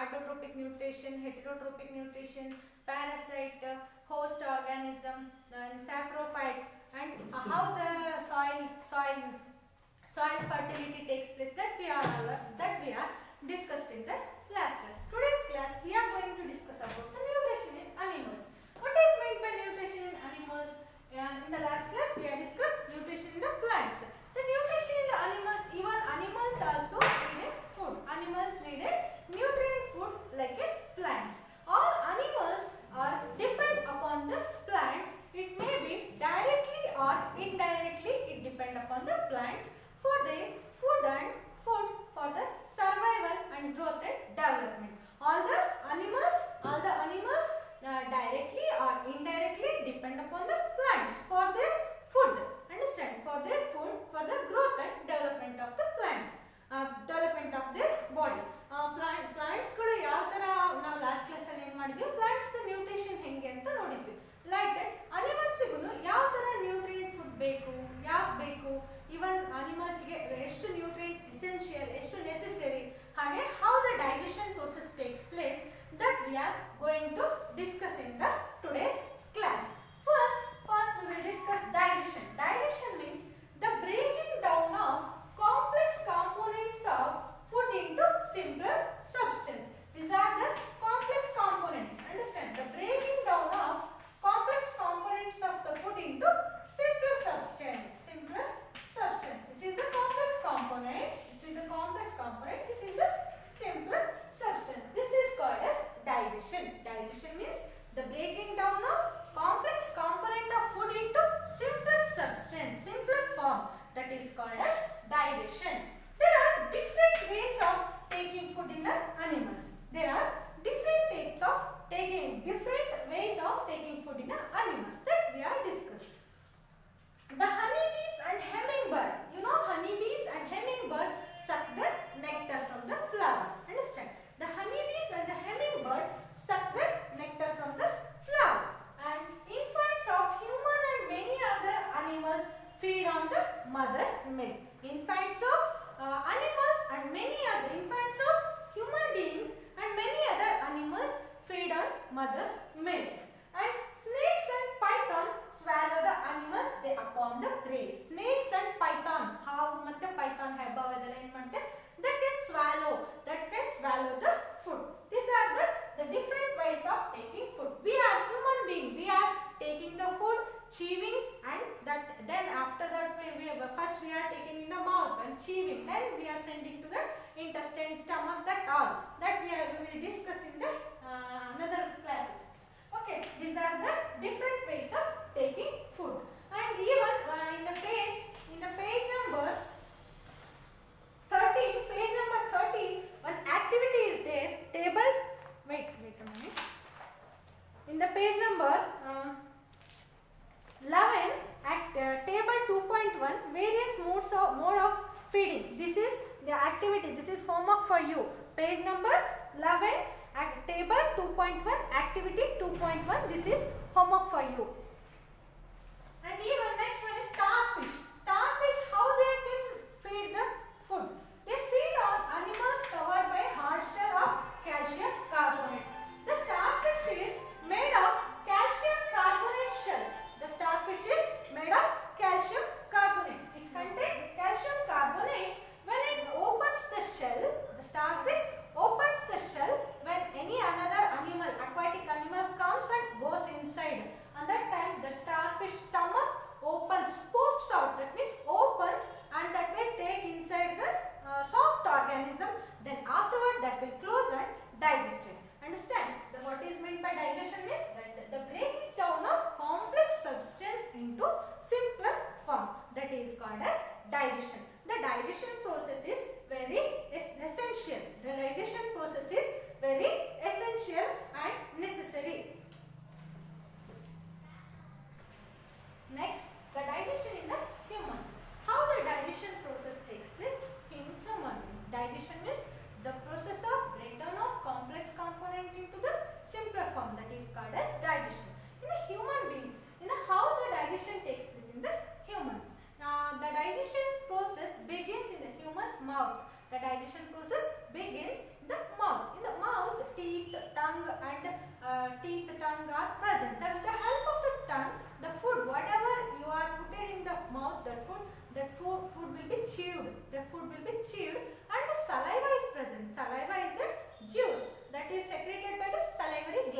autotrophic nutrition, heterotrophic nutrition, parasite, host organism, and saprophytes, and how the soil fertility takes place, that we are discussed in the last class. Today's class we are going to discuss about the nutrition in animals. What is meant by nutrition in animals? In the last class we have discussed nutrition in the plants. The nutrition in the animals, even animals also need a food. Animals need a nutrient food like a plants. All animals are depend upon the plants. It may be directly or indirectly, it depend upon the plants for their food and food for the survival and growth and development. All the animals directly or indirectly depend upon the plants for their food. Understand? For their food, for the growth and development of the plant, development of their body. Plants ಕೂಡ ಯಾವ ತರ ನಾವು last class ಅಲ್ಲಿ ಏನು ಮಾಡಿದ್ವಿ, plants the nutrition ಹೆಂಗೆ ಅಂತ ನೋಡಿದ್ವಿ. ಲೈಕ್ ದಟ್ ಅನಿಮಲ್ಸ್ಗೂ ಯಾವ ತರ ನ್ಯೂಟ್ರಿಯೆಂಟ್ ಫುಡ್ ಬೇಕು, ಯಾಕೆ ಬೇಕು, ಇವನ್ ಅನಿಮಲ್ಸ್ಗೆ ಎಷ್ಟು ನ್ಯೂಟ್ರಿಯೆಂಟ್ ಎಸೆನ್ಷಿಯಲ್, ಎಷ್ಟು ನೆಸೆಸರಿ, ಹಾಗೆ how the digestion process takes place, that we are going to discuss in the today's class. First we will discuss digestion. Digestion means the breaking down of complex components of food into simpler substance. These are the complex components. Understand? The breaking down of complex components of the food into simpler substance. Simpler substance. This is the complex component. This is the complex component. This is the simpler substance. This is called as digestion. Digestion means the breaking down of complex component of food into simpler substance, simpler form. That is called as digestion. There are different ways of taking food in the animals. There are different ways of taking food in the animals that we are discussing. The honeybees and hummingbird. You know, honeybees and hummingbird suck the nectar from the flower. Understand? The honeybees and the hummingbird suck the nectar from the flower. And infants of human and many other animals feed on the mother's milk. Infants of animals and many other infants of human beings and many other animals feed on mother's milk. And snakes and python swallow the animals they upon the prey. Snakes and python, ಹಾವು ಮತ್ತೆ Python ಹೆಬ್ಬಾವದೆಲ್ಲ ಏನು ಮಾಡುತ್ತೆ, that can swallow the food. These are the different ways of taking food. We are human being, we are taking the food, chewing, and then after that first we are taking in the mouth and chewing, then we are sending to the intestine, stomach, that all that we will discuss in the another classes. Okay, these are the different ways of taking food. And even in the page number 13, one activity is there. Table, wait a minute. In the page number 11, table 2.1, various mode of feeding. This is the activity. This is homework for you. Page number 11, table 2.1, activity 2.1. This is homework for you. And even next one is starfish. Starfish, how they can feed the food? They feed on animals covered by hard shell of calcium carbonate. The starfish is made of calcium carbonate shell. The starfish is made of calcium carbonate, which contain calcium carbonate. When it opens the shell, the starfish opens the shell when any another animal, aquatic animal comes and goes inside, and that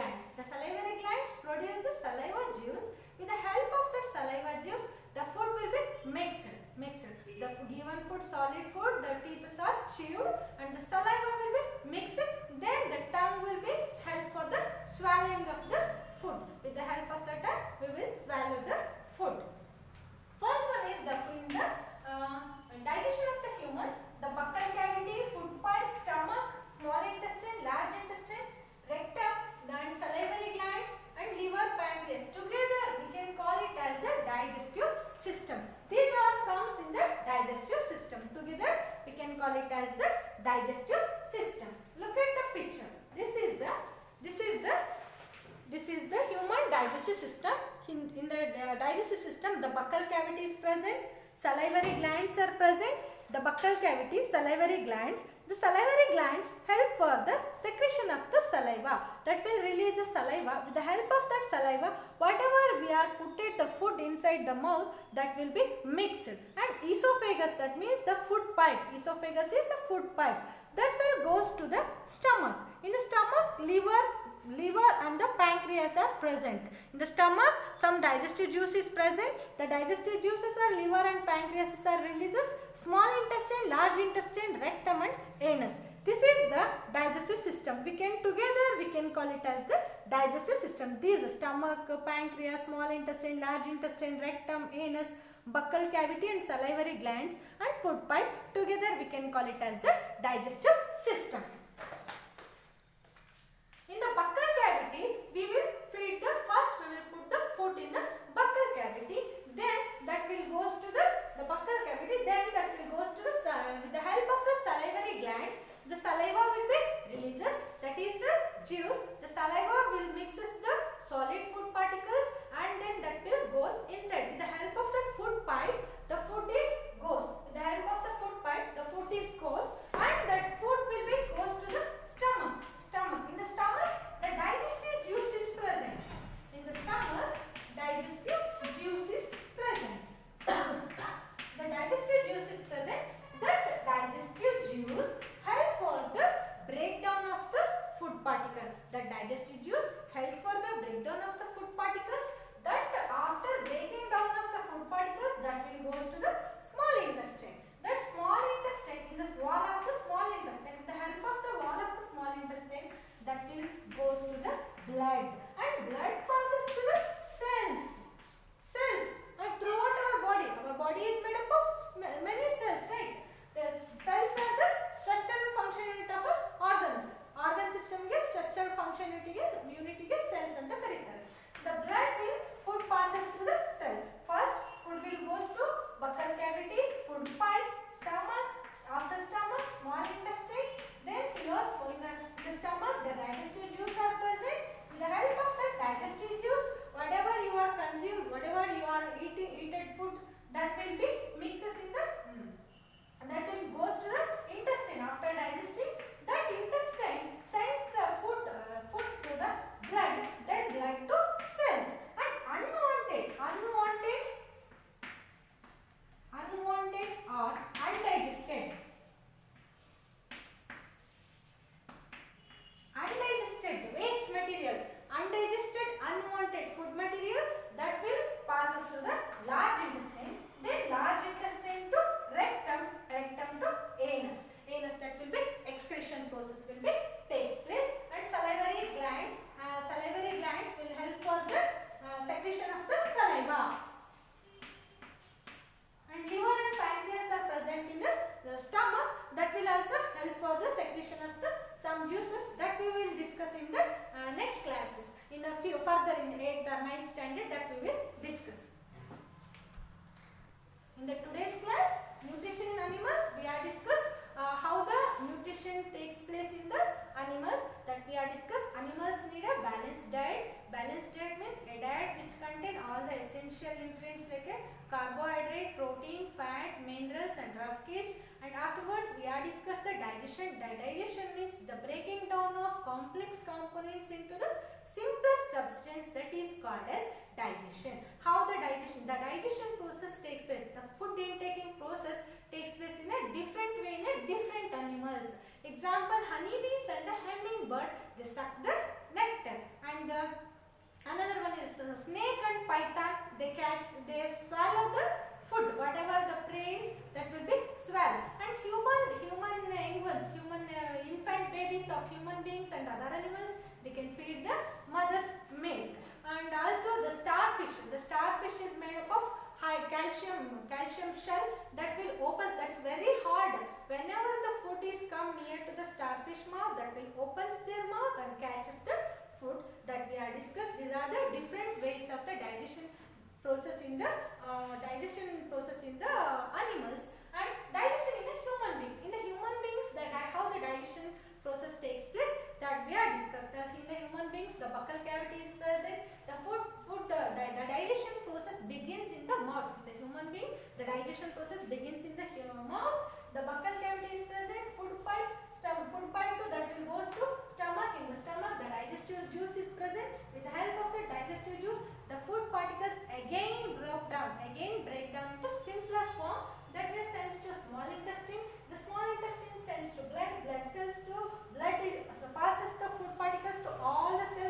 glands. The salivary glands produce the saliva juice. With the help of that saliva juice, the food will be mixed. The given food, solid food, the teeth are chewed and the saliva will be mixed. Then the tongue will be help for the swallowing of the food. With the help of the tongue, we will swallow the food. First one is the in the digestion of the humans, the buccal cavity, food pipe, stomach, small intestine, large intestine, rectum, then salivary glands and liver, pancreas. Together we can call it as the digestive system. These all comes in the digestive system. Together we can call it as the digestive system. Look at the picture. This is the human digestive system. In the digestive system, the buccal cavity is present, salivary glands are present. The buccal cavity, salivary glands. The salivary glands help for the secretion of the saliva. That will release the saliva. With the help of that saliva, whatever we are putted the food inside the mouth, that will be mixed. And esophagus, that means the food pipe. Esophagus is the food pipe. That will goes to the stomach. In the stomach, liver and the pancreas are present. In the stomach, some digestive juice is present. The digestive juices are liver and pancreas are releases. Small intestine, large intestine, rectum and anus. This is the digestive system. We can call it as the digestive system. These stomach, pancreas, small intestine, large intestine, rectum, anus, buccal cavity and salivary glands and food pipe. Together we can call it as the digestive system. In the buccal cavity, we will feed the first we will put the food in the buccal cavity. Then that will goes to the buccal cavity. Then that will goes to the with the help of the salivary glands. The saliva will be releases. That is the juice. The saliva will mixes the solid food particles and then that will goes inside. With the help of the food pipe, the food is goes. With the help of the food pipe, the food is goes and that food will be goes to the stomach. In the stomach, the digestive juice is present. In the stomach, digestive juice is present. The digestive juice is present. That digestive juice help for the breakdown of the food particle. The digestive juice help for the breakdown of the food particles. That after breaking down of the food particles, that will goes to the small intestine. That small intestine, in the wall of the small intestine, with the help of the wall of the small intestine, that will goes to the blood and blood passes to the cells. And throughout our body is made up of many cells, right? The cells are the structure and function unit of organs. Organ system ಗೆ structure function unit ಗೆ cells ಅಂತ ಕರೀತಾರೆ. The blood will food passes through the cell. First food will goes to buccal cavity, food pipe, stomach, after stomach, small intestine, then here in the stomach the digestive juice are present. With the help of the digestive juice, whatever you are consumed, whatever you are eaten food, that will be mixes in the that will goes to the intestine. After digesting, that intestine sends the food to the blood, then blood to cells. And unwanted or undigested waste material, undigested unwanted food material, that will passes through the large intestine, then large intestine to rectum to anus. That will be excretion process will be takes place. And salivary glands will help for the secretion of the saliva. And liver and pancreas are present in the stomach, that will also help for the secretion of the some juices that we will discuss in the next classes. In a few further in 8th or 9th standard, that we will discuss. In the today's class, nutrition in animals, we are discussed how the nutrition takes place in the animals. That we are discussed animals need a balanced diet. Balanced diet means a diet which contain all the essential nutrients like a carbohydrate, protein, fat, minerals and rough cage. And afterwards we are discussed the digestion. Digestion means the breaking down of complex components into the simplest substance, that is called as digestion. How the digestion process takes place. The food intaking process takes place in a different way in a different animals. Example, honeybees and the hummingbird, they suck the nectar, and can feed the mother's milk. And also the starfish. The starfish is made up of high calcium shell that will open, that is very hard. Whenever the food is come near to the starfish mouth, that will opens their mouth and catches the food that we are discussed. These are the different ways of the digestion process in the animals and digestion in the human beings. In the human beings, that how the digestion process takes place, that we are discussed. That in the human beings, the buccal cavity is present. The digestion process begins in the mouth. In the human being, the digestion process begins in the mouth. The buccal cavity is present. Food pipe too, that will goes to stomach. In the stomach, the digestive juice is present. With the help of the digestive juice, the food particles again break down into simpler form, that will sends to small intestine. The small intestine sends to blood cells to blood, passes the food particles to all the cells